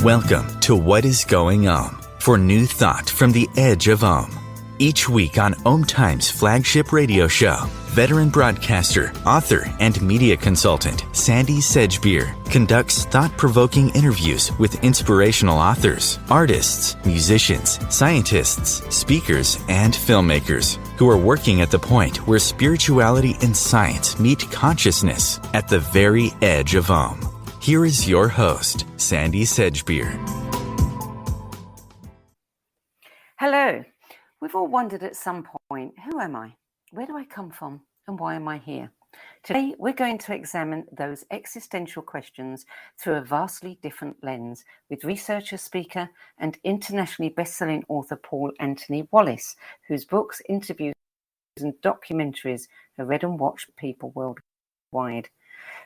Welcome to What is Going On for new thought from the edge of Om. Each week on OMTimes flagship radio show, veteran broadcaster, author, and media consultant Sandie Sedgbeer conducts thought-provoking interviews with inspirational authors, artists, musicians, scientists, speakers, and filmmakers who are working at the point where spirituality and science meet consciousness at the very edge of Om. Here is your host, Sandie Sedgbeer. Hello. We've all wondered at some point, who am I? Where do I come from? And why am I here? Today, we're going to examine those existential questions through a vastly different lens with researcher, speaker, and internationally best-selling author Paul Anthony Wallis, whose books, interviews, and documentaries are read and watched by people worldwide.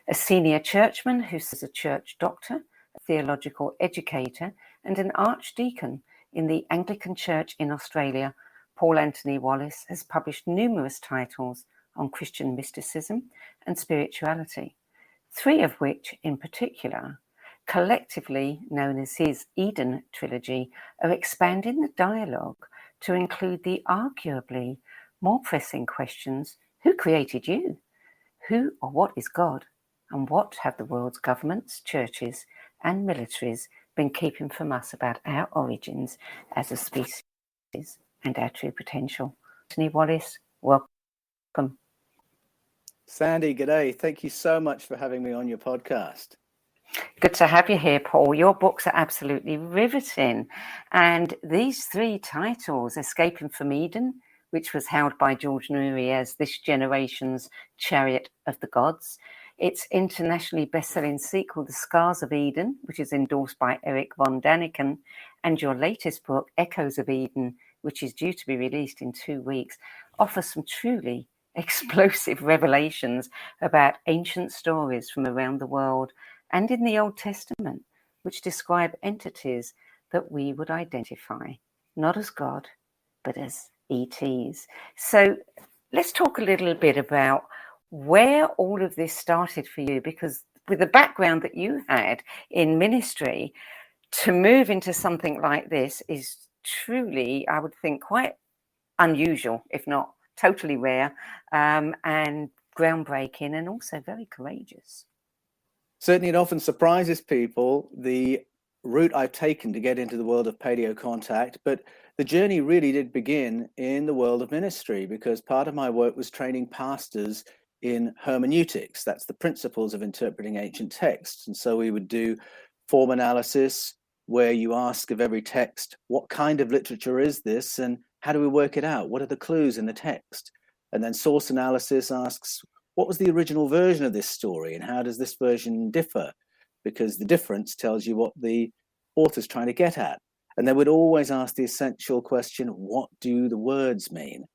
A senior churchman who's a church doctor, a theological educator, and an archdeacon in the Anglican Church in Australia, Paul Anthony Wallis has published numerous titles on Christian mysticism and spirituality, three of which in particular, collectively known as his Eden trilogy, are expanding the dialogue to include the arguably more pressing questions: who created you? Who or what is God? And what have the world's governments, churches, and militaries been keeping from us about our origins as a species and our true potential? Anthony Wallis, welcome. Sandie, g'day. Thank you so much for having me on your podcast. Good to have you here, Paul. Your books are absolutely riveting. And these three titles, Escaping from Eden, which was hailed by George Newry as this generation's Chariot of the Gods, its internationally best-selling sequel, The Scars of Eden, which is endorsed by Eric von Daniken, and your latest book, Echoes of Eden, which is due to be released in 2 weeks, offer some truly explosive revelations about ancient stories from around the world and in the Old Testament, which describe entities that we would identify not as God, but as ETs. So let's talk a little bit about where all of this started for you, because with the background that you had in ministry, to move into something like this is truly, I would think, quite unusual, if not totally rare, and groundbreaking, and also very courageous. Certainly, it often surprises people the route I've taken to get into the world of paleo contact, but the journey really did begin in the world of ministry, because part of my work was training pastors in hermeneutics. That's the principles of interpreting ancient texts. And so we would do form analysis, where you ask of every text, what kind of literature is this, and how do we work it out? What are the clues in the text? And then source analysis asks, what was the original version of this story, and how does this version differ? Because the difference tells you what the author's trying to get at. And they would always ask the essential question, what do the words mean?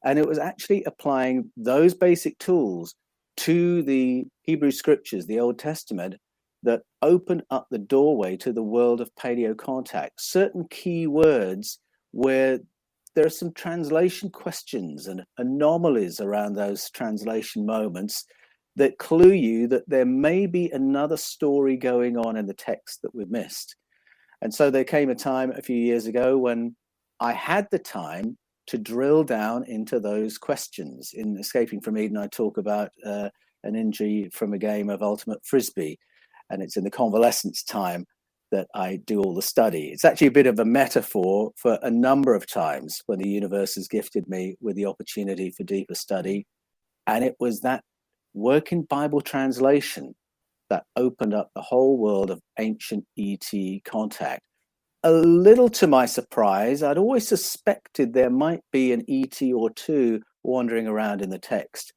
And it was actually applying those basic tools to the Hebrew scriptures, the Old Testament, that opened up the doorway to the world of paleo contact. Certain key words where there are some translation questions and anomalies around those translation moments that clue you that there may be another story going on in the text that we've missed. And so there came a time a few years ago when I had the time to drill down into those questions. In Escaping from Eden, I talk about an injury from a game of ultimate frisbee, and it's in the convalescence time that I do all the study. It's actually a bit of a metaphor for a number of times when the universe has gifted me with the opportunity for deeper study. And it was that work in Bible translation that opened up the whole world of ancient ET contact. A little to my surprise, I'd always suspected there might be an ET or two wandering around in the text.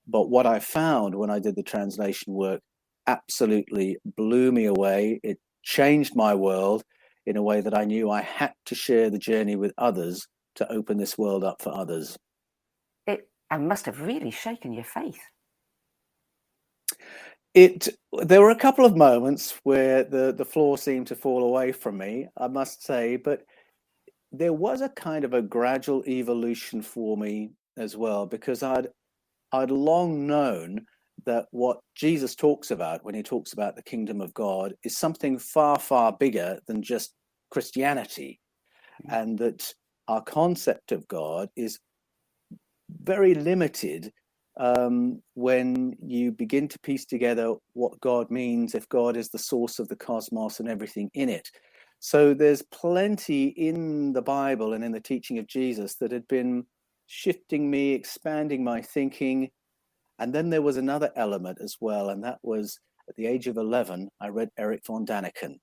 But what I found when I did the translation work absolutely blew me away. It changed my world in a way that I knew I had to share the journey with others to open this world up for others. It must have really shaken your faith. There were a couple of moments where the floor seemed to fall away from me, I must say, but there was a kind of a gradual evolution for me as well, because I'd long known that what Jesus talks about when he talks about the kingdom of God is something far, far bigger than just Christianity, and that our concept of God is very limited when you begin to piece together what God means if God is the source of the cosmos and everything in it. So there's plenty in the Bible and in the teaching of Jesus that had been shifting me, expanding my thinking. And then there was another element as well, and that was at the age of 11, I read Erich von Däniken.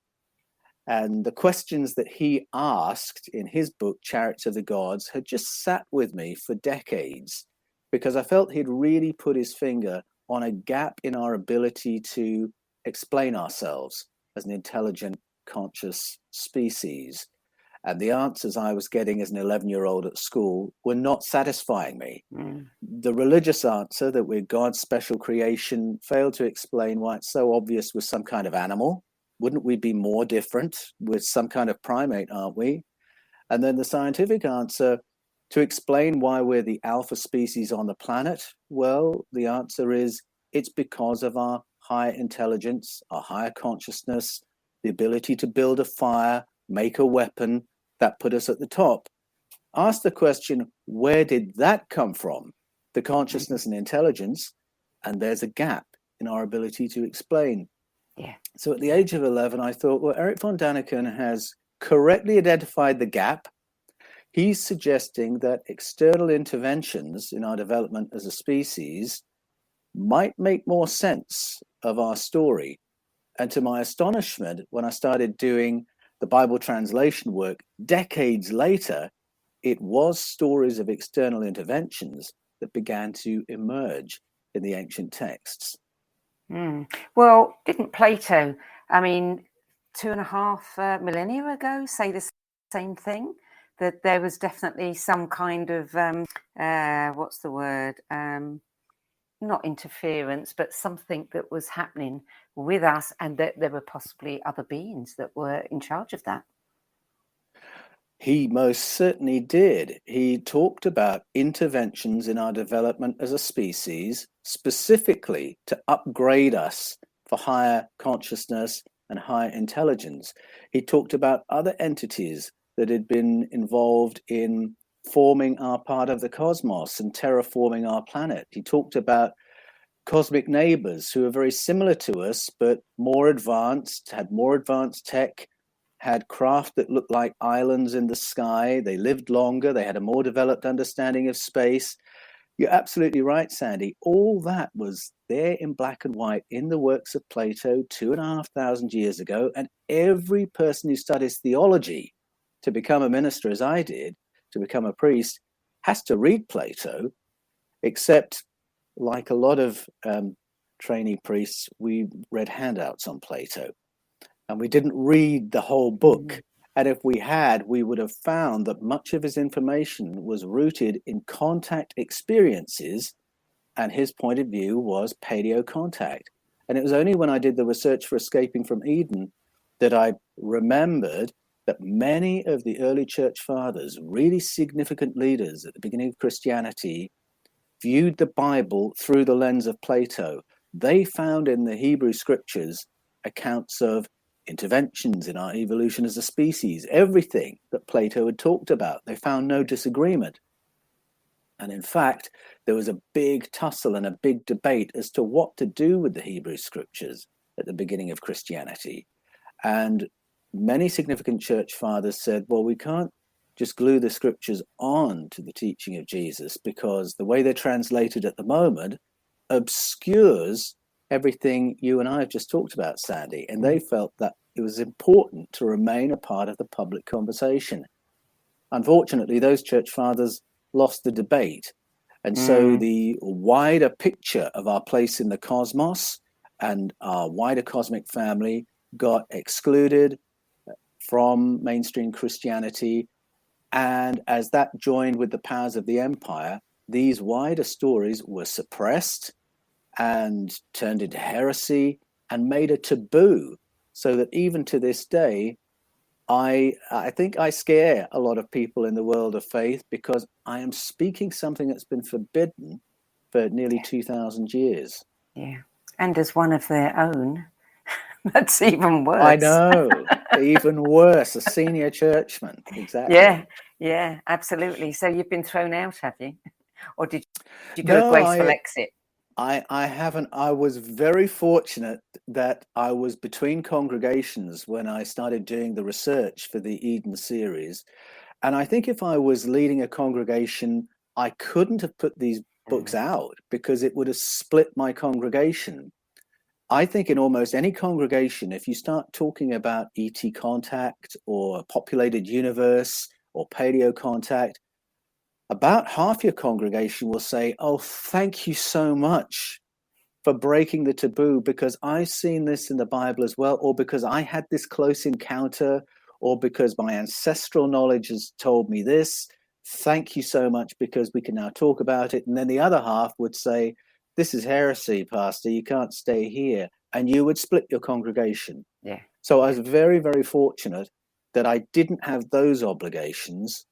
And the questions that he asked in his book, Chariots of the Gods, had just sat with me for decades, because I felt he'd really put his finger on a gap in our ability to explain ourselves as an intelligent, conscious species. And the answers I was getting as an 11-year-old at school were not satisfying me. The religious answer that we're God's special creation failed to explain why it's so obvious we're some kind of animal. Wouldn't we be more different? We're some kind of primate, aren't we? And then the scientific answer to explain why we're the alpha species on the planet, well, the answer is it's because of our higher intelligence, our higher consciousness, the ability to build a fire, make a weapon, that put us at the top. Ask the question, where did that come from? The consciousness and intelligence, and there's a gap in our ability to explain. Yeah. So at the age of 11, I thought, well, Erich von Däniken has correctly identified the gap. He's suggesting that external interventions in our development as a species might make more sense of our story. And to my astonishment, when I started doing the Bible translation work decades later, it was stories of external interventions that began to emerge in the ancient texts. Well, didn't Plato, 2.5 millennia ago, say the same thing? That there was definitely some kind of, what's the word? Not interference, but something that was happening with us, and that there were possibly other beings that were in charge of that. He most certainly did. He talked about interventions in our development as a species, specifically to upgrade us for higher consciousness and higher intelligence. He talked about other entities that had been involved in forming our part of the cosmos and terraforming our planet. He talked about cosmic neighbors who are very similar to us, but more advanced, had more advanced tech, had craft that looked like islands in the sky. They lived longer. They had a more developed understanding of space. You're absolutely right, Sandie. All that was there in black and white in the works of Plato 2,500 years ago. And every person who studies theology to become a minister, as I did, to become a priest, has to read Plato, except like a lot of trainee priests, we read handouts on Plato. And we didn't read the whole book. And if we had, we would have found that much of his information was rooted in contact experiences, and his point of view was paleo contact. And it was only when I did the research for Escaping from Eden that I remembered that many of the early church fathers, really significant leaders at the beginning of Christianity, viewed the Bible through the lens of Plato. They found in the Hebrew scriptures accounts of interventions in our evolution as a species, everything that Plato had talked about. They found no disagreement. And in fact, there was a big tussle and a big debate as to what to do with the Hebrew scriptures at the beginning of Christianity. And many significant church fathers said, well, we can't just glue the scriptures on to the teaching of Jesus, because the way they're translated at the moment obscures everything you and I have just talked about, Sandie. And they felt that it was important to remain a part of the public conversation. Unfortunately, those church fathers lost the debate. And so the wider picture of our place in the cosmos and our wider cosmic family got excluded from mainstream Christianity. And as that joined with the powers of the empire, these wider stories were suppressed and turned into heresy and made a taboo, so that even to this day, I think I scare a lot of people in the world of faith, because I am speaking something that's been forbidden for nearly 2,000 years. Yeah. And as one of their own, that's even worse. I know, even worse, a senior churchman. Exactly. Yeah, absolutely. So you've been thrown out, have you? Or did you do No, a graceful exit? I haven't. I was very fortunate that I was between congregations when I started doing the research for the Eden series. And I think if I was leading a congregation, I couldn't have put these books out because it would have split my congregation. I think in almost any congregation, if you start talking about ET contact or a populated universe or paleo contact, about half your congregation will say, "Oh, thank you so much for breaking the taboo, because I've seen this in the Bible as well, or because I had this close encounter, or because my ancestral knowledge has told me this. Thank you so much, because we can now talk about it." And then the other half would say, "This is heresy, Pastor. You can't stay here." And you would split your congregation. Yeah. So I was very, very fortunate that I didn't have those obligations.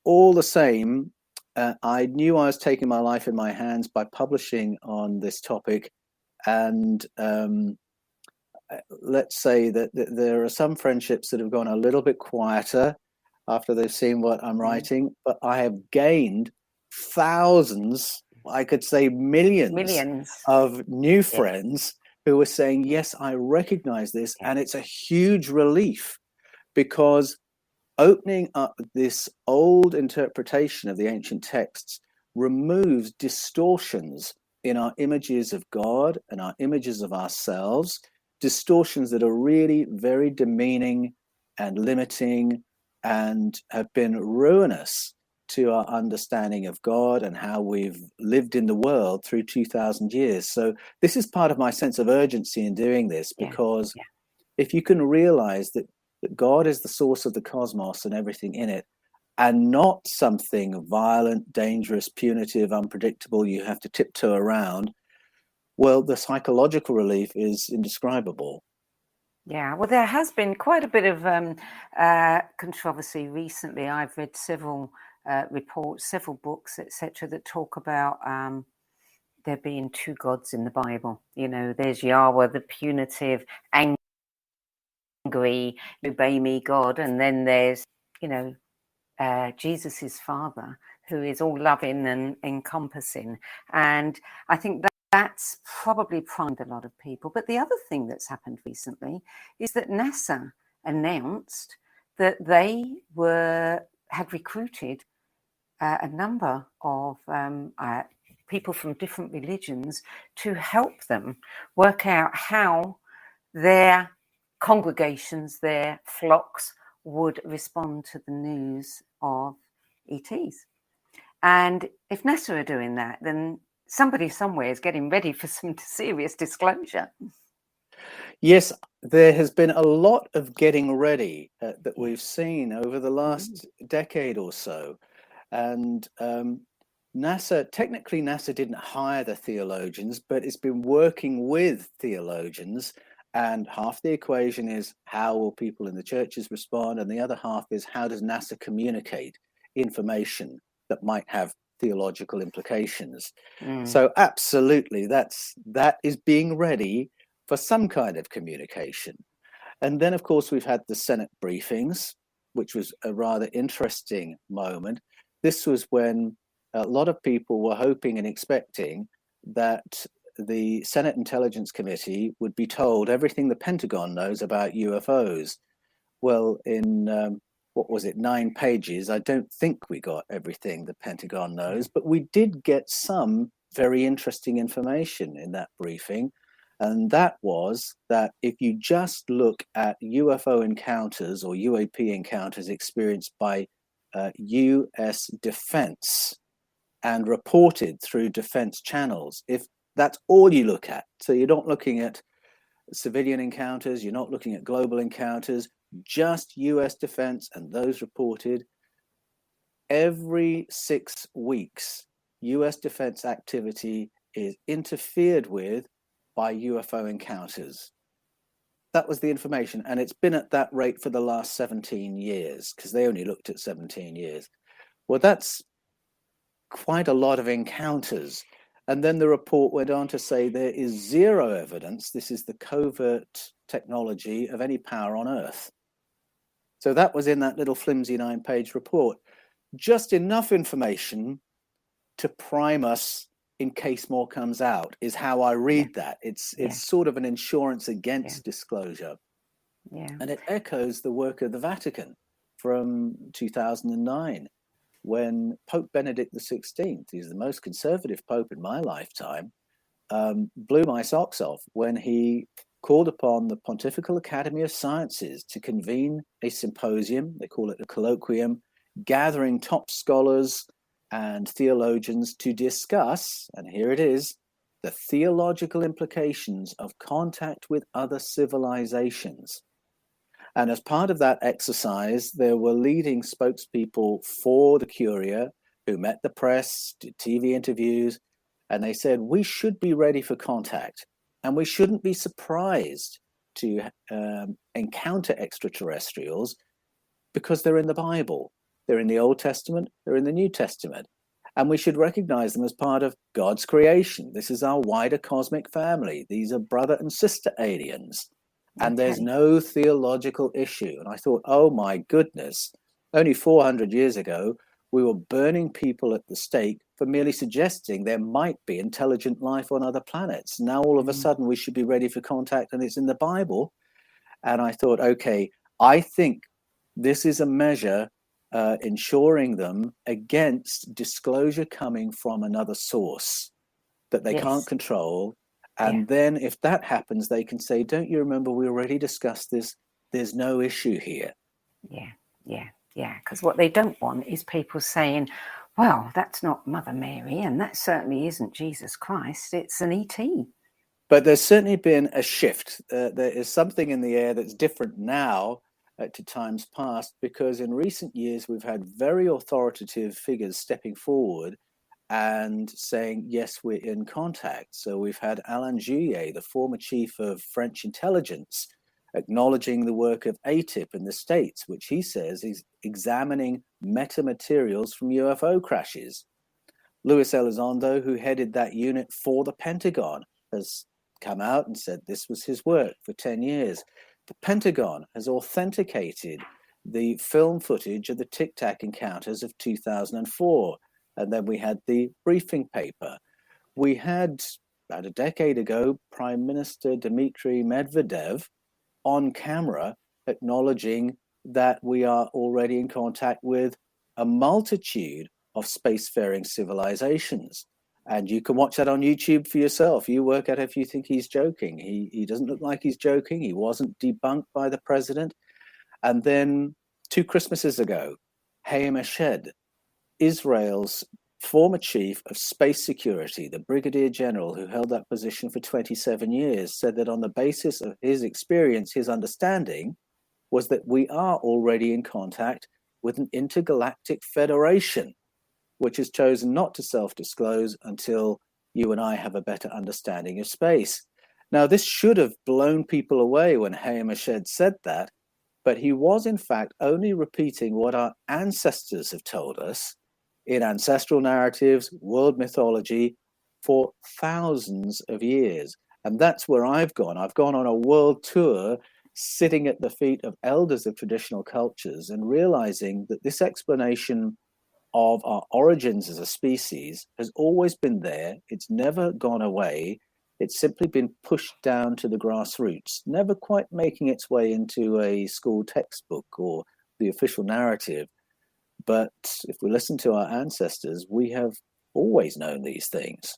All the same, I knew I was taking my life in my hands by publishing on this topic. And let's say that there are some friendships that have gone a little bit quieter after they've seen what I'm writing, but I have gained thousands, I could say millions of new friends who are saying, "Yes, I recognize this." And it's a huge relief, because opening up this old interpretation of the ancient texts removes distortions in our images of God and our images of ourselves, distortions that are really very demeaning and limiting and have been ruinous to our understanding of God and how we've lived in the world through 2000 years. So this is part of my sense of urgency in doing this, because if you can realize that God is the source of the cosmos and everything in it, and not something violent, dangerous, punitive, unpredictable you have to tiptoe around, well, the psychological relief is indescribable. Yeah, well, there has been quite a bit of controversy recently. I've read several reports, several books, etc., that talk about there being two gods in the Bible. You know, there's Yahweh, the punitive, angry, obey me God, and then there's, you know, Jesus's Father, who is all loving and encompassing. And I think that's probably primed a lot of people. But the other thing that's happened recently is that NASA announced that they had recruited a number of people from different religions to help them work out how their congregations, their flocks, would respond to the news of ETs. And if NASA are doing that, then somebody somewhere is getting ready for some serious disclosure. Yes, there has been a lot of getting ready that we've seen over the last decade or so. And technically NASA didn't hire the theologians, but it's been working with theologians. And half the equation is, how will people in the churches respond? And the other half is, how does NASA communicate information that might have theological implications? So absolutely, that is being ready for some kind of communication. And then, of course, we've had the Senate briefings, which was a rather interesting moment. This was when a lot of people were hoping and expecting that the Senate Intelligence Committee would be told everything the Pentagon knows about UFOs. Well, in 9 pages, I don't think we got everything the Pentagon knows, but we did get some very interesting information in that briefing. And that was that if you just look at UFO encounters or UAP encounters experienced by US defense and reported through defense channels, if that's all you look at, so you're not looking at civilian encounters, you're not looking at global encounters, just US defense and those reported, every 6 weeks, US defense activity is interfered with by UFO encounters. That was the information, and it's been at that rate for the last 17 years, because they only looked at 17 years. Well, that's quite a lot of encounters. And then the report went on to say there is zero evidence, this is the covert technology, of any power on Earth. So that was in that little flimsy 9-page report. Just enough information to prime us in case more comes out, is how I read that. It's sort of an insurance against disclosure. Yeah. And it echoes the work of the Vatican from 2009, when Pope Benedict XVI, he's the most conservative pope in my lifetime, blew my socks off when he called upon the Pontifical Academy of Sciences to convene a symposium, they call it a colloquium, gathering top scholars and theologians to discuss, and here it is, the theological implications of contact with other civilizations. And as part of that exercise, there were leading spokespeople for the Curia who met the press, did TV interviews, and they said, we should be ready for contact, and we shouldn't be surprised to encounter extraterrestrials because they're in the Bible. They're in the Old Testament, they're in the New Testament, and we should recognize them as part of God's creation. This is our wider cosmic family. These are brother and sister aliens. And there's no theological issue. And I thought, oh my goodness, only 400 years ago, we were burning people at the stake for merely suggesting there might be intelligent life on other planets. Now, all of a sudden, we should be ready for contact, and it's in the Bible. And I thought, okay, I think this is a measure ensuring them against disclosure coming from another source that they can't control. And then if that happens, they can say, don't you remember we already discussed this? There's no issue here. Yeah. Because what they don't want is people saying, well, that's not Mother Mary, and that certainly isn't Jesus Christ. It's an ET. But there's certainly been a shift. There is something in the air that's different now to times past, because in recent years, we've had very authoritative figures stepping forward and saying, yes, we're in contact. So we've had Alain Juillet, the former chief of French intelligence, acknowledging the work of ATIP in the States, which he says is examining metamaterials from UFO crashes. Luis Elizondo, who headed that unit for the Pentagon, has come out and said this was his work for 10 years. The Pentagon has authenticated the film footage of the Tic Tac encounters of 2004. And then we had the briefing paper. We had, about a decade ago, Prime Minister Dmitry Medvedev on camera acknowledging that we are already in contact with a multitude of spacefaring civilizations. And you can watch that on YouTube for yourself. You work out if you think he's joking. He doesn't look like he's joking. He wasn't debunked by the president. And then 2 Christmases ago, Hayam Eshed, Israel's former chief of space security, the brigadier general who held that position for 27 years, said that on the basis of his experience, his understanding was that we are already in contact with an intergalactic federation, which has chosen not to self-disclose until you and I have a better understanding of space. Now, this should have blown people away when Hayam Eshed said that, but he was in fact only repeating what our ancestors have told us in ancestral narratives, world mythology, for thousands of years. And that's where I've gone. I've gone on a world tour, sitting at the feet of elders of traditional cultures and realizing that this explanation of our origins as a species has always been there. It's never gone away. It's simply been pushed down to the grassroots, never quite making its way into a school textbook or the official narrative. But if we listen to our ancestors, we have always known these things.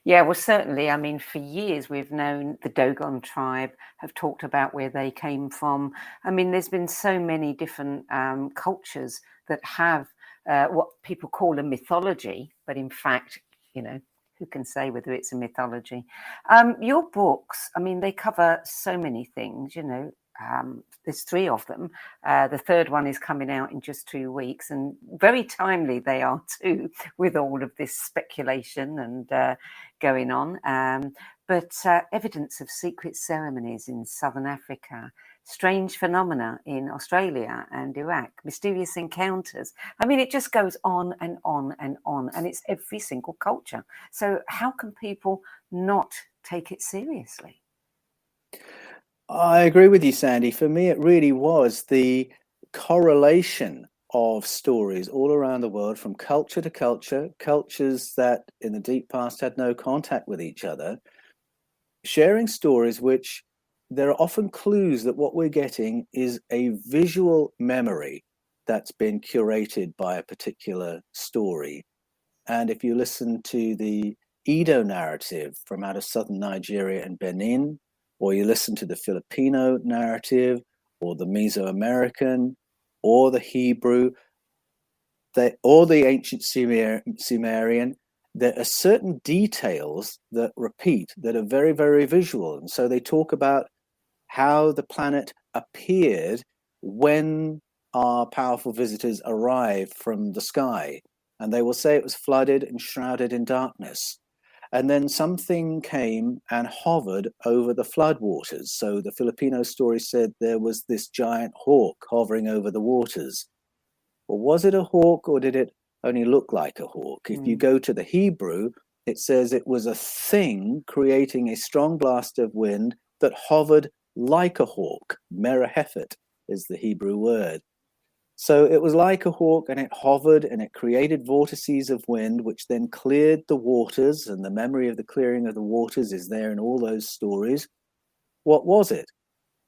Yeah, well, certainly. I mean, for years we've known the Dogon tribe, have talked about where they came from. I mean, there's been so many different cultures that have what people call a mythology, but in fact, who can say whether it's a mythology? Your books, I mean, they cover so many things, there's 3 of them. The third one is coming out in just 2 weeks, and very timely they are too, with all of this speculation and going on. But evidence of secret ceremonies in Southern Africa, strange phenomena in Australia and Iraq, mysterious encounters. I mean, it just goes on and on and on, and it's every single culture. So how can people not take it seriously? I agree with you, Sandie. For me, it really was the correlation of stories all around the world, from culture to culture, cultures that in the deep past had no contact with each other, sharing stories which there are often clues that what we're getting is a visual memory that's been curated by a particular story. And if you listen to the Edo narrative from out of southern Nigeria and Benin, or you listen to the Filipino narrative, or the Mesoamerican, or the Hebrew, or the ancient Sumerian, there are certain details that repeat that are very, very visual. And so they talk about how the planet appeared when our powerful visitors arrived from the sky. And they will say it was flooded and shrouded in darkness. And then something came and hovered over the floodwaters. So the Filipino story said there was this giant hawk hovering over the waters. Well, was it a hawk, or did it only look like a hawk? If you go to the Hebrew, it says it was a thing creating a strong blast of wind that hovered like a hawk. Merahephet is the Hebrew word. So it was like a hawk, and it hovered, and it created vortices of wind, which then cleared the waters, and the memory of the clearing of the waters is there in all those stories. What was it?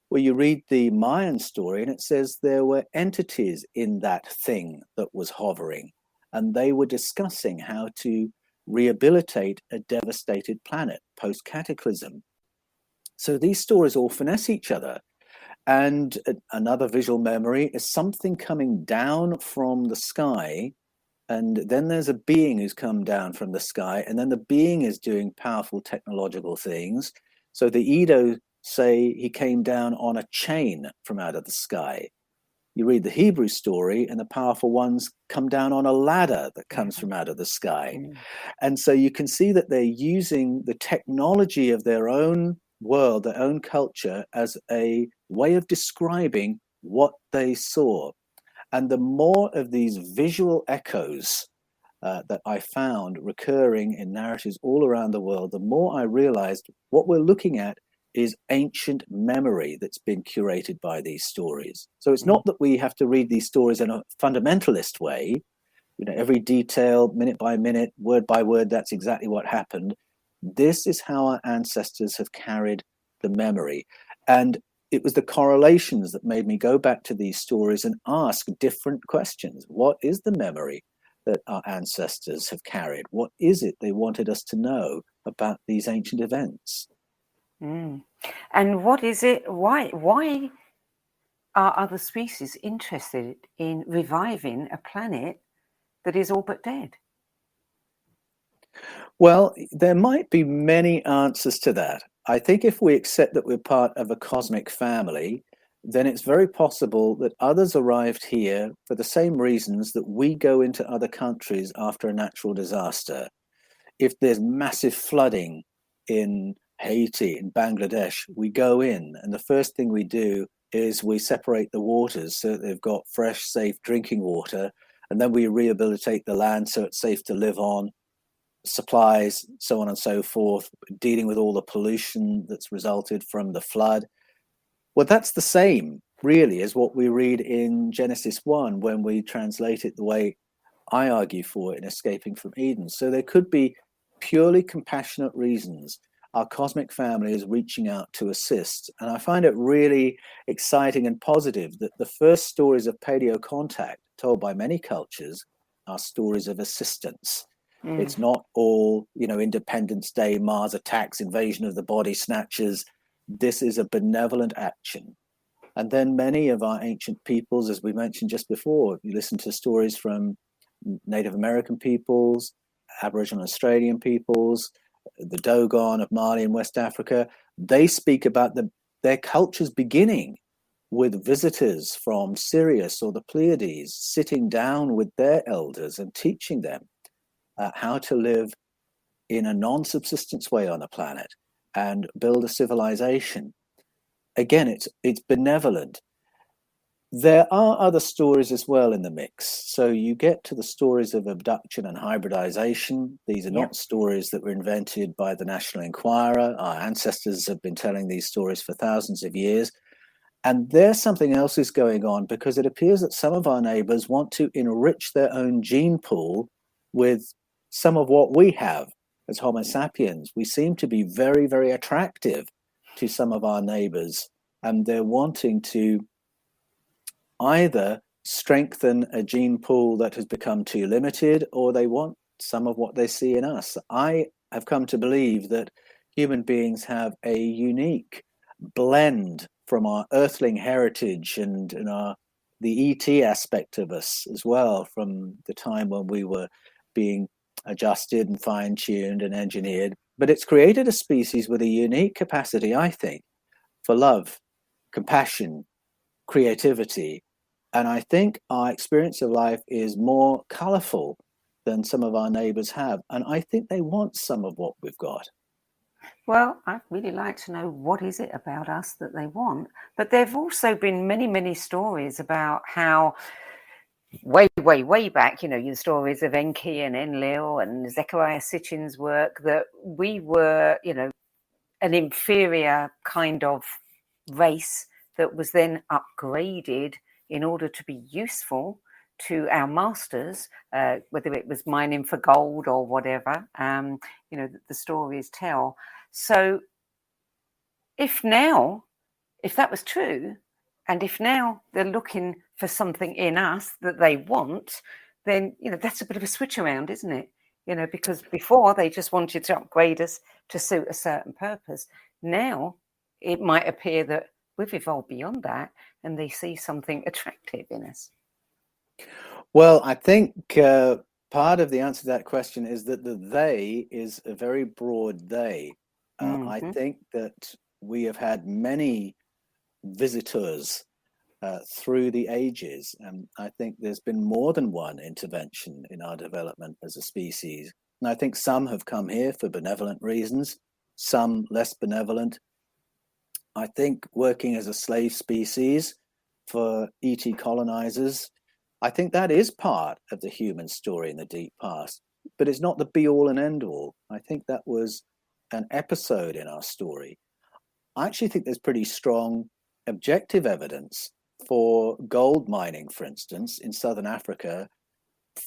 Well, you read the Mayan story, and it says there were entities in that thing that was hovering, and they were discussing how to rehabilitate a devastated planet post-cataclysm. So these stories all finesse each other. And another visual memory is something coming down from the sky, and then there's a being who's come down from the sky, and then the being is doing powerful technological things. So the Edo say he came down on a chain from out of the sky. You read the Hebrew story, and the powerful ones come down on a ladder that comes from out of the sky. And so you can see that they're using the technology of their own world, their own culture, as a way of describing what they saw. And the more of these visual echoes that I found recurring in narratives all around the world, the more I realized what we're looking at is ancient memory that's been curated by these stories. So it's not that we have to read these stories in a fundamentalist way, you know, every detail, minute by minute, word by word, that's exactly what happened. This is how our ancestors have carried the memory. And it was the correlations that made me go back to these stories and ask different questions. What is the memory that our ancestors have carried? What is it they wanted us to know about these ancient events? And what is it? Why are other species interested in reviving a planet that is all but dead? Well, there might be many answers to that. I think if we accept that we're part of a cosmic family, then it's very possible that others arrived here for the same reasons that we go into other countries after a natural disaster. If there's massive flooding in Haiti, in Bangladesh, we go in, and the first thing we do is we separate the waters so that they've got fresh, safe drinking water, and then we rehabilitate the land so it's safe to live on, supplies, so on and so forth, dealing with all the pollution that's resulted from the flood. Well, that's the same, really, as what we read in Genesis 1 when we translate it the way I argue for it in Escaping from Eden. So there could be purely compassionate reasons our cosmic family is reaching out to assist. And I find it really exciting and positive that the first stories of paleo contact told by many cultures are stories of assistance. It's not all, you know, Independence Day, Mars attacks, invasion of the body snatchers. This is a benevolent action. And then many of our ancient peoples, as we mentioned just before, you listen to stories from Native American peoples, Aboriginal Australian peoples, the Dogon of Mali and West Africa, they speak about their cultures beginning with visitors from Sirius or the Pleiades sitting down with their elders and teaching them how to live in a non-subsistence way on the planet and build a civilization. again, it's benevolent. There are other stories as well in the mix. So you get to the stories of abduction and hybridization. These are not stories that were invented by the National Enquirer. Our ancestors have been telling these stories for thousands of years. And there's something else is going on, because it appears that some of our neighbors want to enrich their own gene pool with some of what we have as Homo sapiens. We seem to be very, very attractive to some of our neighbors, and they're wanting to either strengthen a gene pool that has become too limited, or they want some of what they see in us. I have come to believe that human beings have a unique blend from our earthling heritage and the ET aspect of us as well, from the time when we were being adjusted and fine-tuned and engineered. But it's created a species with a unique capacity, I think, for love, compassion, creativity. And I think our experience of life is more colorful than some of our neighbors have. And I think they want some of what we've got. Well, I'd really like to know, what is it about us that they want? But there have also been many, many stories about how way back, your stories of Enki and Enlil and Zechariah Sitchin's work, that we were, an inferior kind of race that was then upgraded in order to be useful to our masters, whether it was mining for gold or whatever, the stories tell. So if that was true, and if now they're looking for something in us that they want, then, that's a bit of a switch around, isn't it? Because before they just wanted to upgrade us to suit a certain purpose. Now it might appear that we've evolved beyond that and they see something attractive in us. Well, I think part of the answer to that question is that the they is a very broad they. I think that we have had many visitors through the ages, and I think there's been more than one intervention in our development as a species. And I think some have come here for benevolent reasons, some less benevolent. I think working as a slave species for ET colonizers, I think that is part of the human story in the deep past, but it's not the be all and end all. I think that was an episode in our story. I actually think there's pretty strong objective evidence for gold mining, for instance, in southern Africa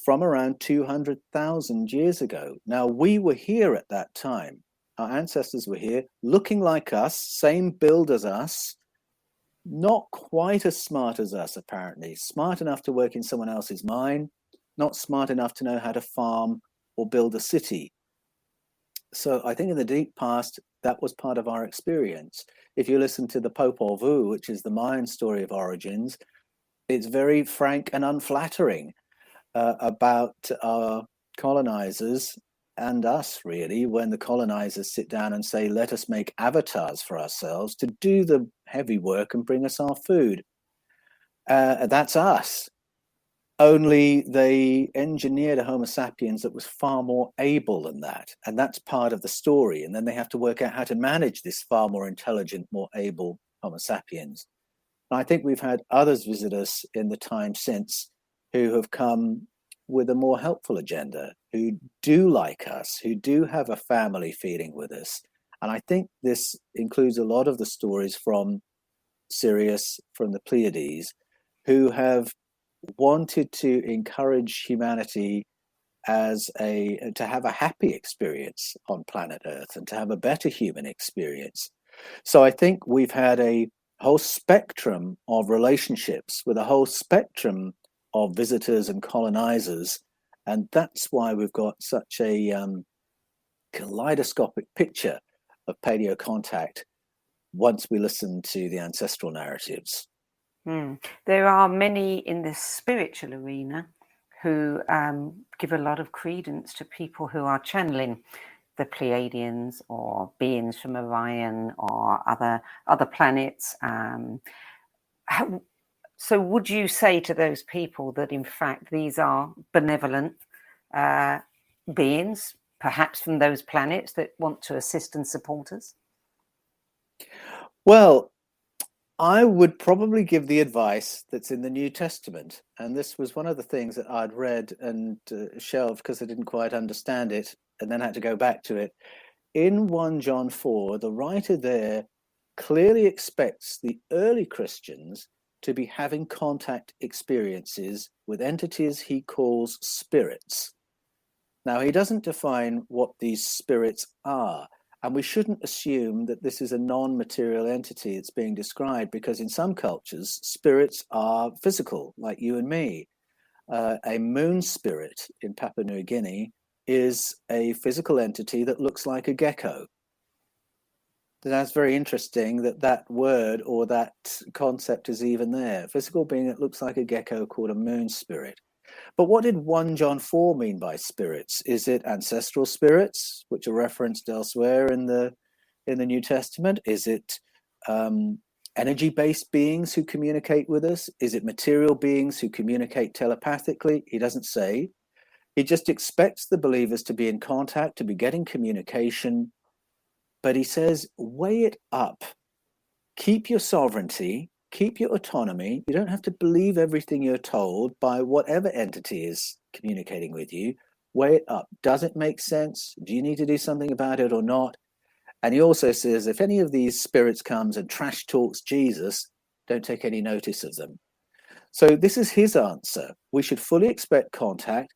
from around 200,000 years ago. Now, we were here at that time. Our ancestors were here, looking like us, same build as us, not quite as smart as us, apparently. Smart enough to work in someone else's mine, not smart enough to know how to farm or build a city. So I think in the deep past, that was part of our experience. If you listen to the Popol Vuh, which is the Mayan story of origins, it's very frank and unflattering about our colonizers and us, really, when the colonizers sit down and say, let us make avatars for ourselves to do the heavy work and bring us our food. That's us. Only they engineered a Homo sapiens that was far more able than that. And that's part of the story. And then they have to work out how to manage this far more intelligent, more able Homo sapiens. And I think we've had others visit us in the time since who have come with a more helpful agenda, who do like us, who do have a family feeling with us. And I think this includes a lot of the stories from Sirius, from the Pleiades, who have wanted to encourage humanity to have a happy experience on planet Earth and to have a better human experience. So I think we've had a whole spectrum of relationships with a whole spectrum of visitors and colonizers, and that's why we've got such a kaleidoscopic picture of paleo contact once we listen to the ancestral narratives. There are many in the spiritual arena who give a lot of credence to people who are channeling the Pleiadians or beings from Orion or other planets. So would you say to those people that, in fact, these are benevolent beings, perhaps from those planets, that want to assist and support us? Well, I would probably give the advice that's in the New Testament. And this was one of the things that I'd read and shelved because I didn't quite understand it and then had to go back to it. In 1 John 4, the writer there clearly expects the early Christians to be having contact experiences with entities he calls spirits. Now, he doesn't define what these spirits are, and we shouldn't assume that this is a non-material entity that's being described, because in some cultures, spirits are physical, like you and me. A moon spirit in Papua New Guinea is a physical entity that looks like a gecko. That's very interesting that that word or that concept is even there. Physical being that looks like a gecko called a moon spirit. But what did 1 John 4 mean by spirits? Is it ancestral spirits, which are referenced elsewhere in the New Testament? Is it energy-based beings who communicate with us? Is it material beings who communicate telepathically? He doesn't say. He just expects the believers to be in contact, to be getting communication. But he says, weigh it up. Keep your sovereignty. Keep your autonomy. You don't have to believe everything you're told by whatever entity is communicating with you. Weigh it up. Does it make sense? Do you need to do something about it or not? And he also says, if any of these spirits comes and trash talks Jesus, don't take any notice of them. So this is his answer. We should fully expect contact,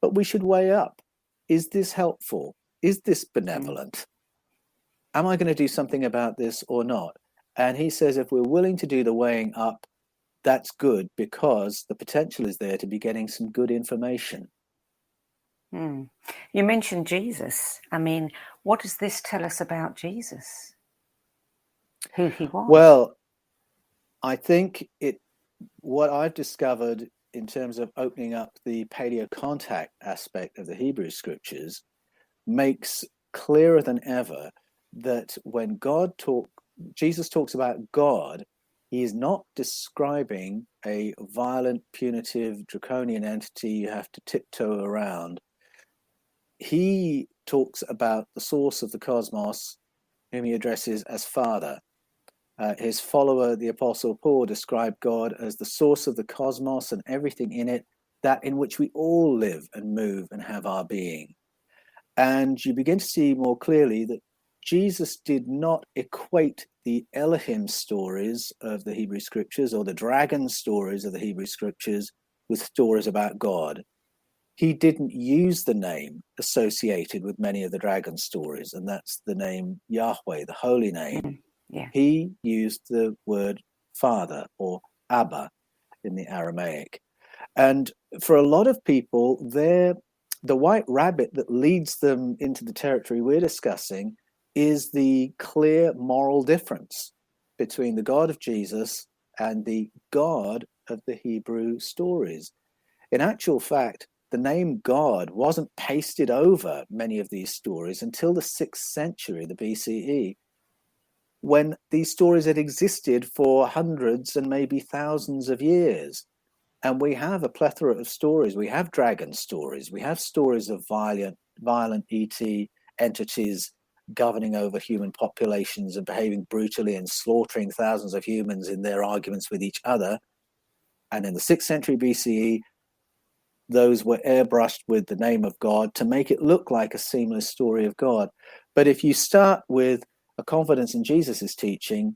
but we should weigh up. Is this helpful? Is this benevolent? Am I going to do something about this or not? And he says, if we're willing to do the weighing up, that's good, because the potential is there to be getting some good information. You mentioned Jesus. I mean, what does this tell us about Jesus? Who he was? Well, I think what I've discovered in terms of opening up the paleo-contact aspect of the Hebrew scriptures makes clearer than ever that when Jesus talks about God, he is not describing a violent, punitive, draconian entity you have to tiptoe around. He talks about the source of the cosmos, whom he addresses as Father. His follower, the Apostle Paul, described God as the source of the cosmos and everything in it, that in which we all live and move and have our being. And you begin to see more clearly that Jesus did not equate the Elohim stories of the Hebrew scriptures or the dragon stories of the Hebrew scriptures with stories about God. He didn't use the name associated with many of the dragon stories, and that's the name Yahweh, the holy name. Yeah. He used the word Father, or Abba in the Aramaic. And for a lot of people, the white rabbit that leads them into the territory we're discussing is the clear moral difference between the God of Jesus and the God of the Hebrew stories. In actual fact, the name God wasn't pasted over many of these stories until the 6th century, the BCE, when these stories had existed for hundreds and maybe thousands of years. And we have a plethora of stories. We have dragon stories. We have stories of violent ET entities governing over human populations and behaving brutally and slaughtering thousands of humans in their arguments with each other. And in the 6th century BCE, those were airbrushed with the name of God to make it look like a seamless story of God. But if you start with a confidence in Jesus's teaching,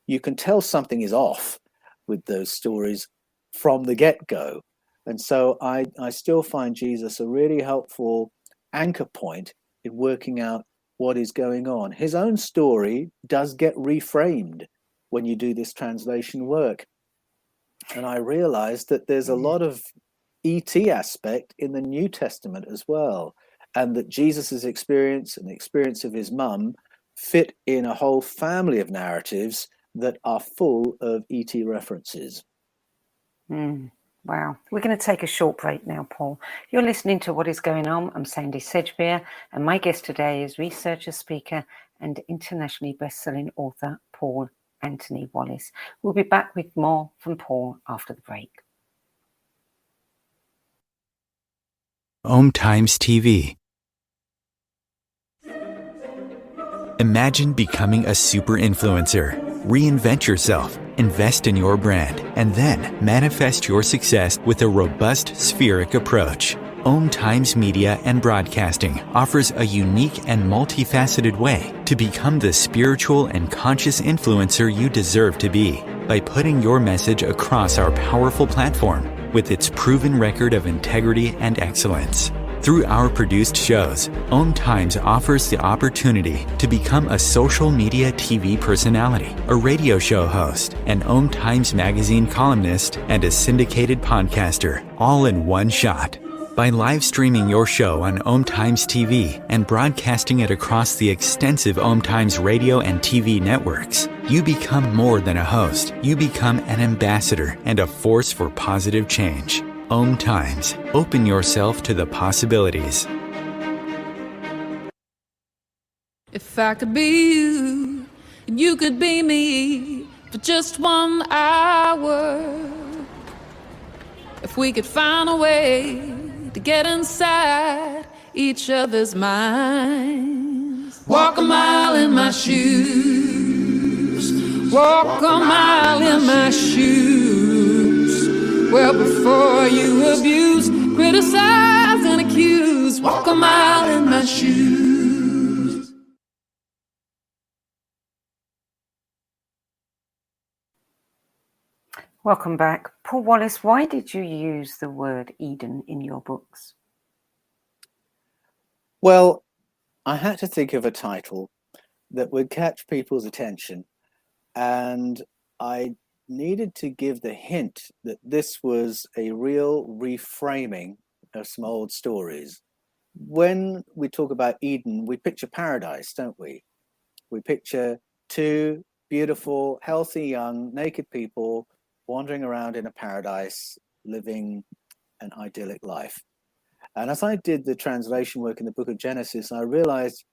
you can tell something is off with those stories from the get-go. And so I still find Jesus a really helpful anchor point in working out what is going on. His own story does get reframed when you do this translation work. And I realized that there's a lot of ET aspect in the New Testament as well, and that Jesus's experience and the experience of his mum fit in a whole family of narratives that are full of ET references. Wow. We're going to take a short break now, Paul. You're listening to What is Going On. I'm Sandie Sedgbeer, and my guest today is researcher, speaker, and internationally best-selling author Paul Anthony Wallis. We'll be back with more from Paul after the break. OMTimes TV. Imagine becoming a super influencer. Reinvent yourself. Invest in your brand, and then manifest your success with a robust spheric approach. OMTimes Media and Broadcasting offers a unique and multifaceted way to become the spiritual and conscious influencer you deserve to be by putting your message across our powerful platform with its proven record of integrity and excellence. Through our produced shows, OMTimes offers the opportunity to become a social media TV personality, a radio show host, an OMTimes magazine columnist, and a syndicated podcaster, all in one shot. By live streaming your show on OMTimes TV and broadcasting it across the extensive OMTimes radio and TV networks, you become more than a host. You become an ambassador and a force for positive change. OMTimes. Open yourself to the possibilities. If I could be you, and you could be me for just 1 hour. If we could find a way to get inside each other's minds. Walk a mile in my shoes. Walk a mile in my shoes. Well, before you abuse, criticize, and accuse. Walk a mile in my shoes. Welcome back. Paul Wallis, why did you use the word Eden in your books? Well, I had to think of a title that would catch people's attention, and I needed to give the hint that this was a real reframing of some old stories. When we talk about Eden, we picture paradise, don't we? We picture two beautiful, healthy, young, naked people wandering around in a paradise, living an idyllic life. And as I did the translation work in the book of Genesis, I realized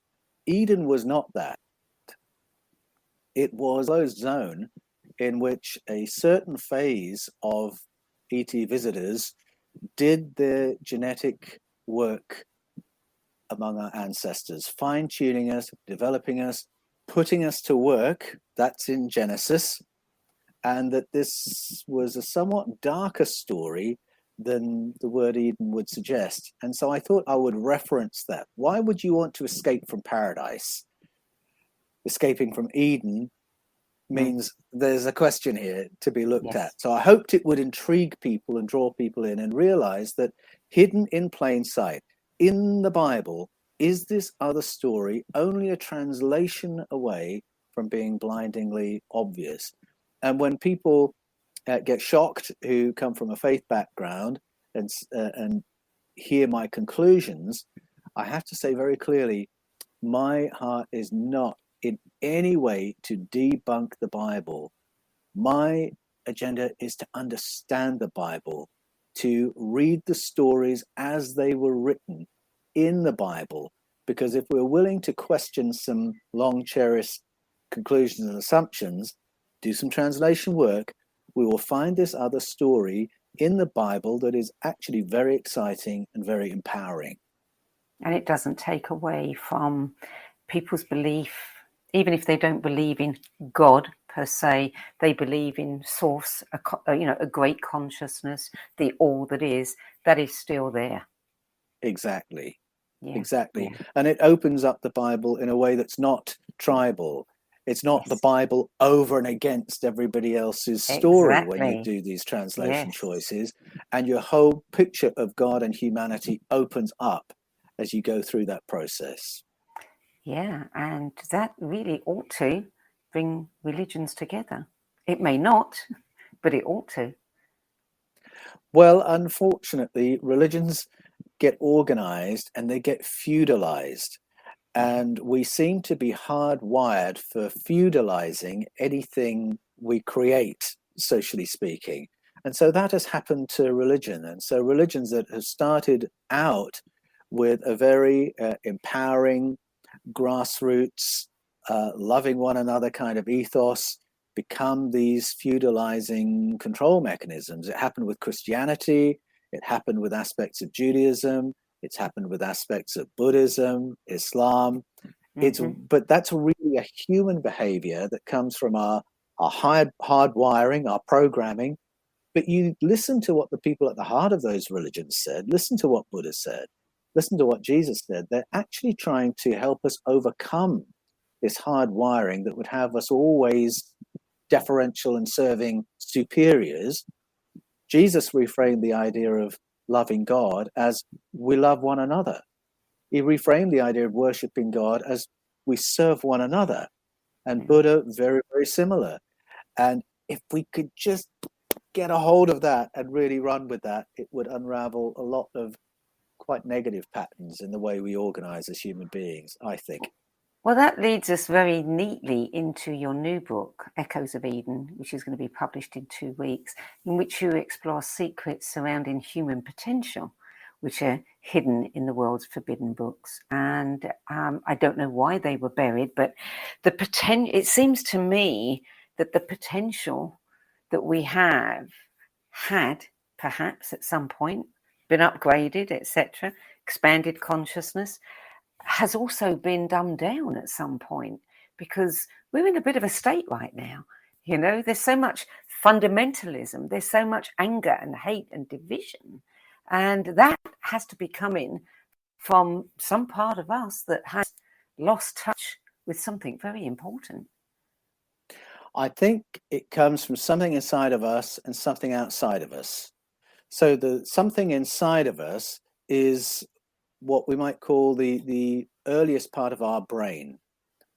Eden was not that. It was a closed zone in which a certain phase of ET visitors did their genetic work among our ancestors, fine-tuning us, developing us, putting us to work. That's in Genesis. And that this was a somewhat darker story than the word Eden would suggest. And so I thought I would reference that. Why would you want to escape from paradise? Escaping from Eden means there's a question here to be looked at. So I hoped it would intrigue people and draw people in and realize that hidden in plain sight in the Bible is this other story only a translation away from being blindingly obvious. And when people get shocked who come from a faith background and hear my conclusions, I have to say very clearly, my heart is not in any way to debunk the Bible. My agenda is to understand the Bible, to read the stories as they were written in the Bible, because if we're willing to question some long-cherished conclusions and assumptions, do some translation work, we will find this other story in the Bible that is actually very exciting and very empowering. And it doesn't take away from people's belief, even if they don't believe in God per se, they believe in source, a great consciousness, the all that is still there. Exactly. Yeah. Exactly. Yeah. And it opens up the Bible in a way that's not tribal. It's not the Bible over and against everybody else's story when you do these translation choices. And your whole picture of God and humanity opens up as you go through that process. Yeah, and that really ought to bring religions together. It may not, but it ought to. Well, unfortunately, religions get organized and they get feudalized. And we seem to be hardwired for feudalizing anything we create, socially speaking. And so that has happened to religion. And so religions that have started out with a very empowering, grassroots, loving one another kind of ethos become these feudalizing control mechanisms. It happened with Christianity. It happened with aspects of Judaism. It's happened with aspects of Buddhism, Islam. But that's really a human behavior that comes from our hard wiring, our programming. But you listen to what the people at the heart of those religions said, listen to what Buddha said, listen to what Jesus said. They're actually trying to help us overcome this hard wiring that would have us always deferential and serving superiors. Jesus reframed the idea of loving God as we love one another. He reframed the idea of worshiping God as we serve one another. And Buddha, very, very similar. And if we could just get a hold of that and really run with that, it would unravel a lot of quite negative patterns in the way we organize as human beings, I think. Well, that leads us very neatly into your new book, Echoes of Eden, which is going to be published in 2 weeks, in which you explore secrets surrounding human potential, which are hidden in the world's forbidden books. And I don't know why they were buried, but it seems to me that the potential that we had perhaps at some point been upgraded, etc., expanded consciousness, has also been dumbed down at some point, because we're in a bit of a state right now. You know, there's so much fundamentalism, there's so much anger and hate and division, and that has to be coming from some part of us that has lost touch with something very important. I think it comes from something inside of us and something outside of us. So the something inside of us is what we might call the earliest part of our brain,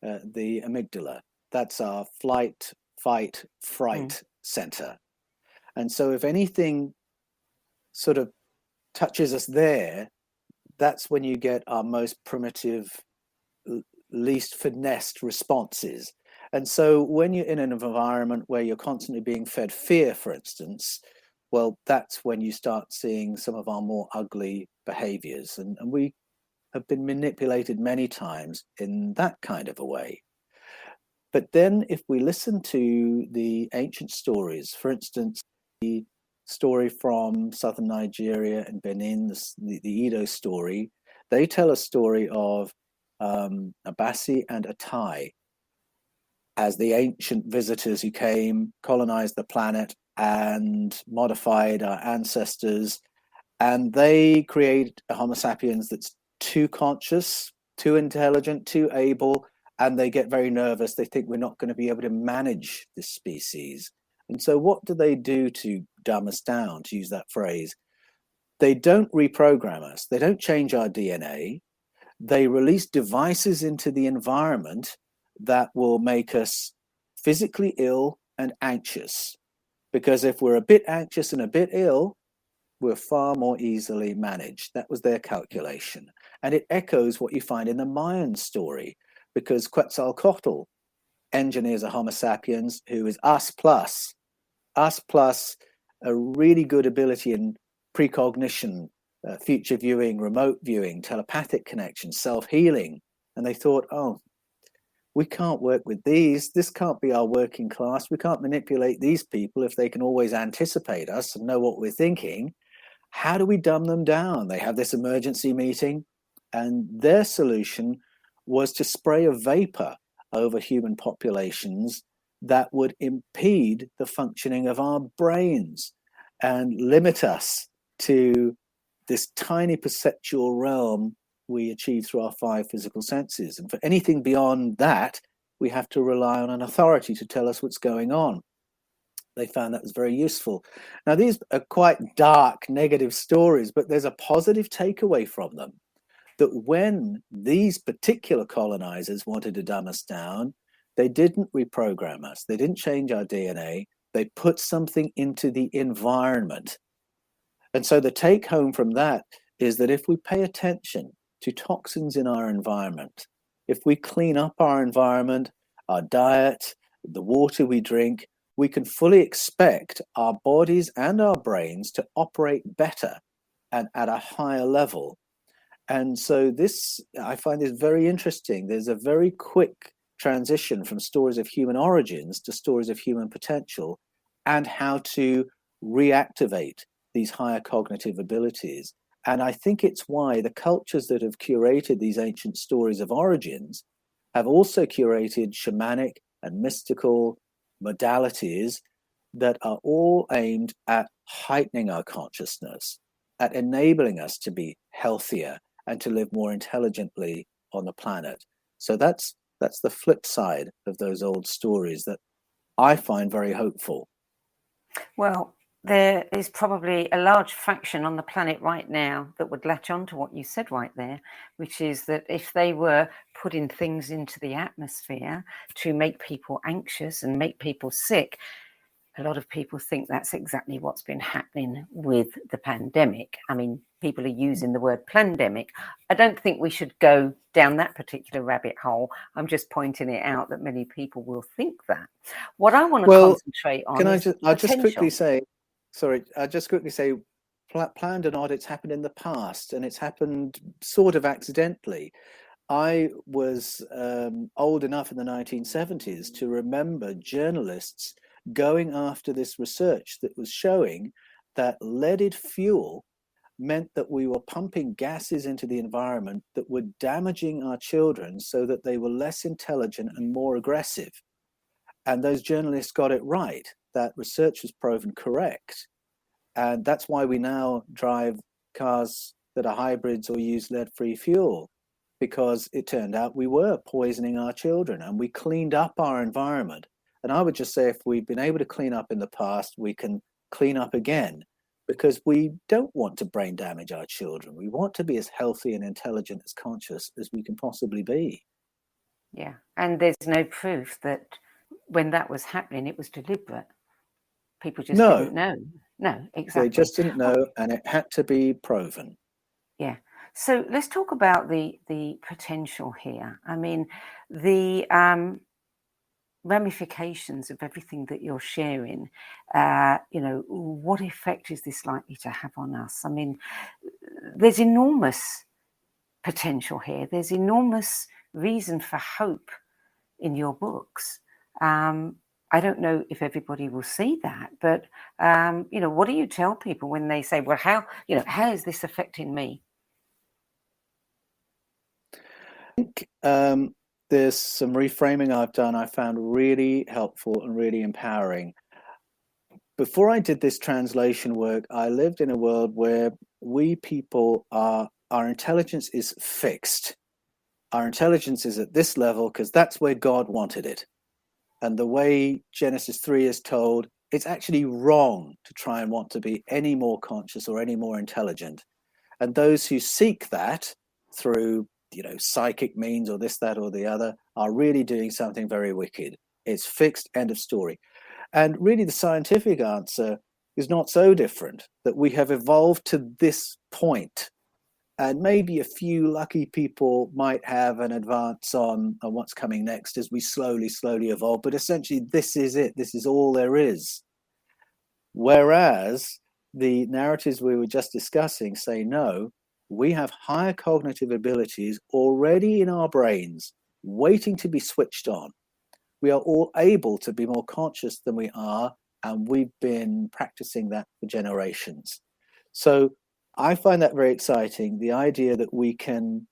the amygdala. That's our flight, fight, fright center. And so if anything sort of touches us there, that's when you get our most primitive, least finessed responses. And so when you're in an environment where you're constantly being fed fear, for instance, well, that's when you start seeing some of our more ugly behaviors. And we have been manipulated many times in that kind of a way. But then if we listen to the ancient stories, for instance, the story from southern Nigeria and Benin, the Edo story, they tell a story of Abasi and Atai as the ancient visitors who came, colonized the planet, and modified our ancestors. And they create a Homo sapiens that's too conscious, too intelligent, too able, and they get very nervous. They think we're not going to be able to manage this species. And so what do they do to dumb us down, to use that phrase? They don't reprogram us. They don't change our DNA. They release devices into the environment that will make us physically ill and anxious. Because if we're a bit anxious and a bit ill, we're far more easily managed. That was their calculation. And it echoes what you find in the Mayan story, because Quetzalcoatl engineers a Homo sapiens who is us plus a really good ability in precognition, future viewing, remote viewing, telepathic connection, self-healing. And they thought, oh, we can't work with these. This can't be our working class. We can't manipulate these people if they can always anticipate us and know what we're thinking. How do we dumb them down? They have this emergency meeting, and their solution was to spray a vapor over human populations that would impede the functioning of our brains and limit us to this tiny perceptual realm we achieve through our 5 physical senses. And for anything beyond that, we have to rely on an authority to tell us what's going on. They found that was very useful. Now, these are quite dark, negative stories, but there's a positive takeaway from them, that when these particular colonizers wanted to dumb us down, they didn't reprogram us. They didn't change our DNA. They put something into the environment. And so the take home from that is that if we pay attention to toxins in our environment, if we clean up our environment, our diet, the water we drink, we can fully expect our bodies and our brains to operate better and at a higher level. And so this, I find this very interesting. There's a very quick transition from stories of human origins to stories of human potential and how to reactivate these higher cognitive abilities. And I think it's why the cultures that have curated these ancient stories of origins have also curated shamanic and mystical modalities that are all aimed at heightening our consciousness, at enabling us to be healthier and to live more intelligently on the planet. So that's the flip side of those old stories that I find very hopeful. Well, there is probably a large fraction on the planet right now that would latch on to what you said right there, which is that if they were putting things into the atmosphere to make people anxious and make people sick, a lot of people think that's exactly what's been happening with the pandemic. I mean, people are using the word pandemic. I don't think we should go down that particular rabbit hole. I'm just pointing it out that many people will think that. What I want to concentrate on is I'll just quickly say, planned or not, it's happened in the past, and it's happened sort of accidentally. I was old enough in the 1970s to remember journalists going after this research that was showing that leaded fuel meant that we were pumping gases into the environment that were damaging our children so that they were less intelligent and more aggressive. And those journalists got it right. That research was proven correct. And that's why we now drive cars that are hybrids or use lead-free fuel, because it turned out we were poisoning our children, and we cleaned up our environment. And I would just say, if we've been able to clean up in the past, we can clean up again, because we don't want to brain damage our children. We want to be as healthy and intelligent, as conscious as we can possibly be. Yeah, and there's no proof that when that was happening, it was deliberate. People just didn't know. No, exactly. They just didn't know, and it had to be proven. Yeah. So let's talk about the potential here. I mean, the ramifications of everything that you're sharing. What effect is this likely to have on us? I mean, there's enormous potential here. There's enormous reason for hope in your books. I don't know if everybody will see that, but what do you tell people when they say, well, how is this affecting me? I think there's some reframing I've done I found really helpful and really empowering. Before I did this translation work, I lived in a world where we people our intelligence is fixed. Our intelligence is at this level because that's where God wanted it. And the way Genesis 3 is told, it's actually wrong to try and want to be any more conscious or any more intelligent. And those who seek that through, psychic means or this, that, or the other are really doing something very wicked. It's fixed, end of story. And really the scientific answer is not so different, that we have evolved to this point. And maybe a few lucky people might have an advance on what's coming next as we slowly evolve. But essentially, this is it. This is all there is. Whereas the narratives we were just discussing say, no, we have higher cognitive abilities already in our brains, waiting to be switched on. We are all able to be more conscious than we are, and we've been practicing that for generations. So I find that very exciting, the idea that we can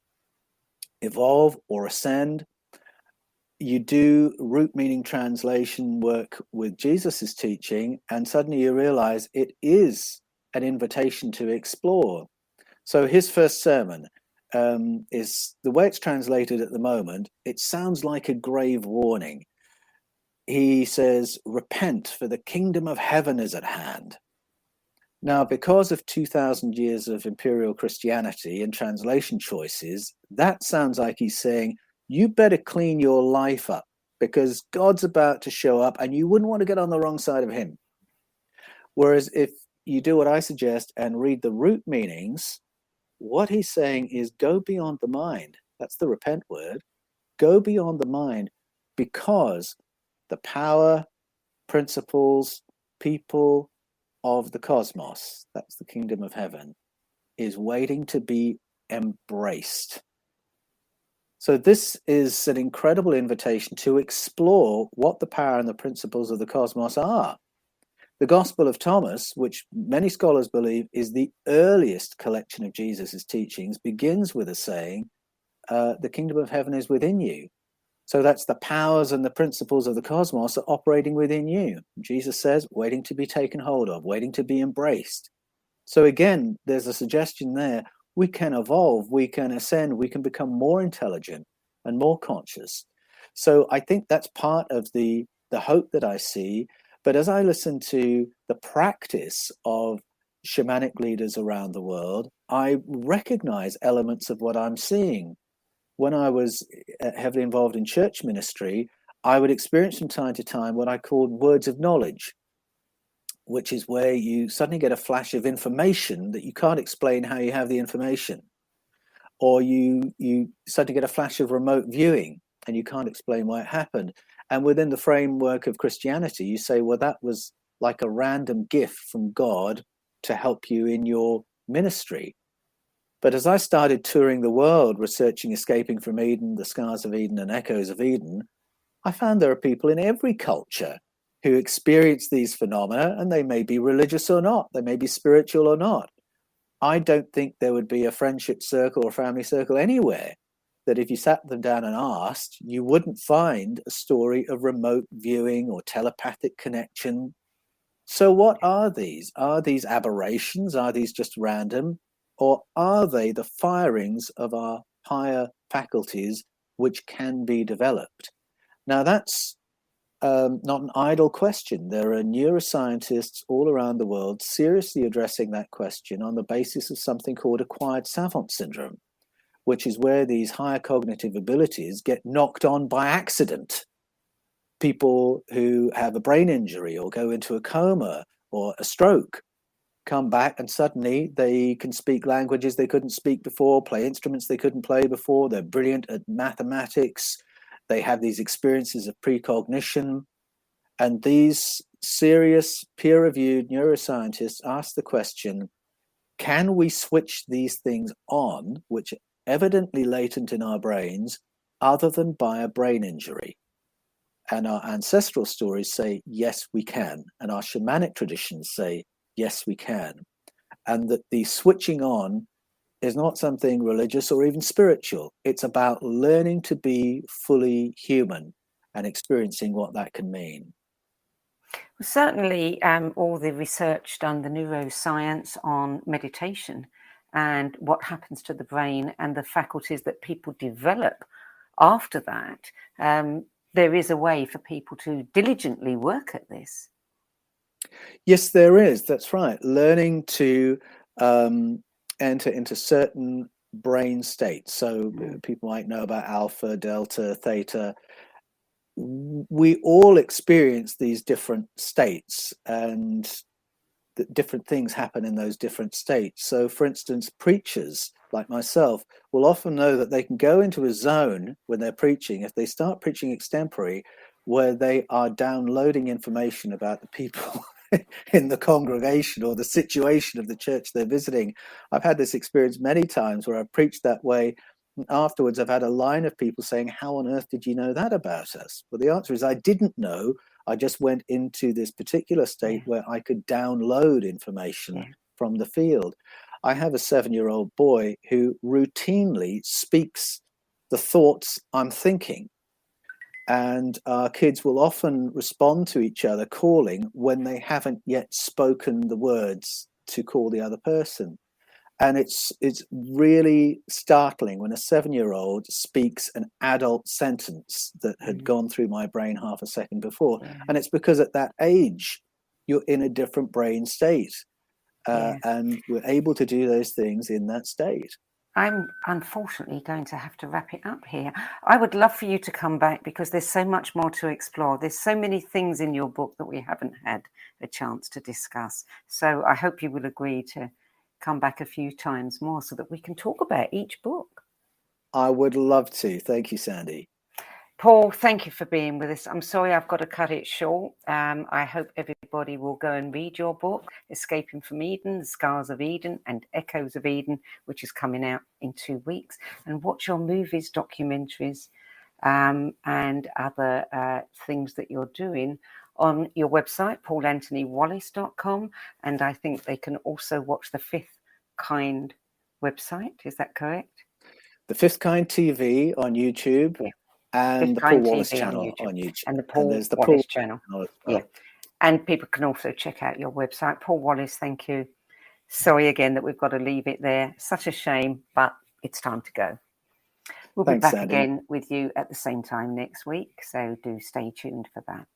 evolve or ascend. You do root meaning translation work with Jesus's teaching, and suddenly you realize it is an invitation to explore. So his first sermon is, the way it's translated at the moment, it sounds like a grave warning. He says, repent, for the kingdom of heaven is at hand. Now, because of 2,000 years of imperial Christianity and translation choices, that sounds like he's saying, you better clean your life up because God's about to show up and you wouldn't want to get on the wrong side of him. Whereas if you do what I suggest and read the root meanings, what he's saying is go beyond the mind. That's the repent word. Go beyond the mind, because the power, principles, people of the cosmos, that's the kingdom of heaven, is waiting to be embraced. So this is an incredible invitation to explore what the power and the principles of the cosmos are. The Gospel of Thomas, which many scholars believe is the earliest collection of Jesus's teachings, begins with a saying, the kingdom of heaven is within you. So that's the powers and the principles of the cosmos are operating within you. Jesus says, waiting to be taken hold of, waiting to be embraced. So again, there's a suggestion there. We can evolve, we can ascend, we can become more intelligent and more conscious. So I think that's part of the hope that I see. But as I listen to the practice of shamanic leaders around the world, I recognize elements of what I'm seeing. When I was heavily involved in church ministry, I would experience from time to time what I called words of knowledge, which is where you suddenly get a flash of information that you can't explain how you have the information. Or you suddenly get a flash of remote viewing and you can't explain why it happened. And within the framework of Christianity, you say, well, that was like a random gift from God to help you in your ministry. But as I started touring the world, researching Escaping from Eden, The Scars of Eden and Echoes of Eden, I found there are people in every culture who experience these phenomena, and they may be religious or not, they may be spiritual or not. I don't think there would be a friendship circle or family circle anywhere that if you sat them down and asked, you wouldn't find a story of remote viewing or telepathic connection. So what are these? Are these aberrations? Are these just random? Or are they the firings of our higher faculties which can be developed? Now, that's not an idle question. There are neuroscientists all around the world seriously addressing that question on the basis of something called acquired savant syndrome, which is where these higher cognitive abilities get knocked on by accident. People who have a brain injury or go into a coma or a stroke come back and suddenly they can speak languages they couldn't speak before, play instruments they couldn't play before. They're brilliant at mathematics. They have these experiences of precognition. And these serious peer-reviewed neuroscientists ask the question, can we switch these things on, which are evidently latent in our brains, other than by a brain injury? And our ancestral stories say, yes, we can. And our shamanic traditions say, yes, we can. And that the switching on is not something religious or even spiritual. It's about learning to be fully human and experiencing what that can mean. Well, certainly all the research done, the neuroscience on meditation and what happens to the brain and the faculties that people develop after that, there is a way for people to diligently work at this. Yes, there is. That's right. Learning to enter into certain brain states. So people might know about alpha, delta, theta. We all experience these different states, and different things happen in those different states. So, for instance, preachers like myself will often know that they can go into a zone when they're preaching, if they start preaching extempore, where they are downloading information about the people in the congregation or the situation of the church they're visiting. I've had this experience many times where I've preached that way. And afterwards, I've had a line of people saying, how on earth did you know that about us? Well, the answer is I didn't know. I just went into this particular state where I could download information from the field. I have a 7-year-old boy who routinely speaks the thoughts I'm thinking. And our kids will often respond to each other calling when they haven't yet spoken the words to call the other person. And it's really startling when a 7-year-old speaks an adult sentence that had gone through my brain half a second before. And it's because at that age, you're in a different brain state. And we're able to do those things in that state. I'm unfortunately going to have to wrap it up here. I would love for you to come back because there's so much more to explore. There's so many things in your book that we haven't had a chance to discuss. So I hope you will agree to come back a few times more so that we can talk about each book. I would love to. Thank you, Sandie. Paul, thank you for being with us. I'm sorry I've got to cut it short. I hope everybody will go and read your book, Escaping from Eden, The Scars of Eden and Echoes of Eden, which is coming out in 2 weeks, and watch your movies, documentaries, and other things that you're doing on your website, paulanthonywallis.com. And I think they can also watch the Fifth Kind website. Is that correct? The Fifth Kind TV on YouTube. and the Paul Wallis channel on YouTube. And the Paul there's the Wallis Paul channel. as well. Yeah. And people can also check out your website. Paul Wallis, thank you. Sorry again that we've got to leave it there. Such a shame, but it's time to go. We'll be back Sandie. again with you at the same time next week, so do stay tuned for that.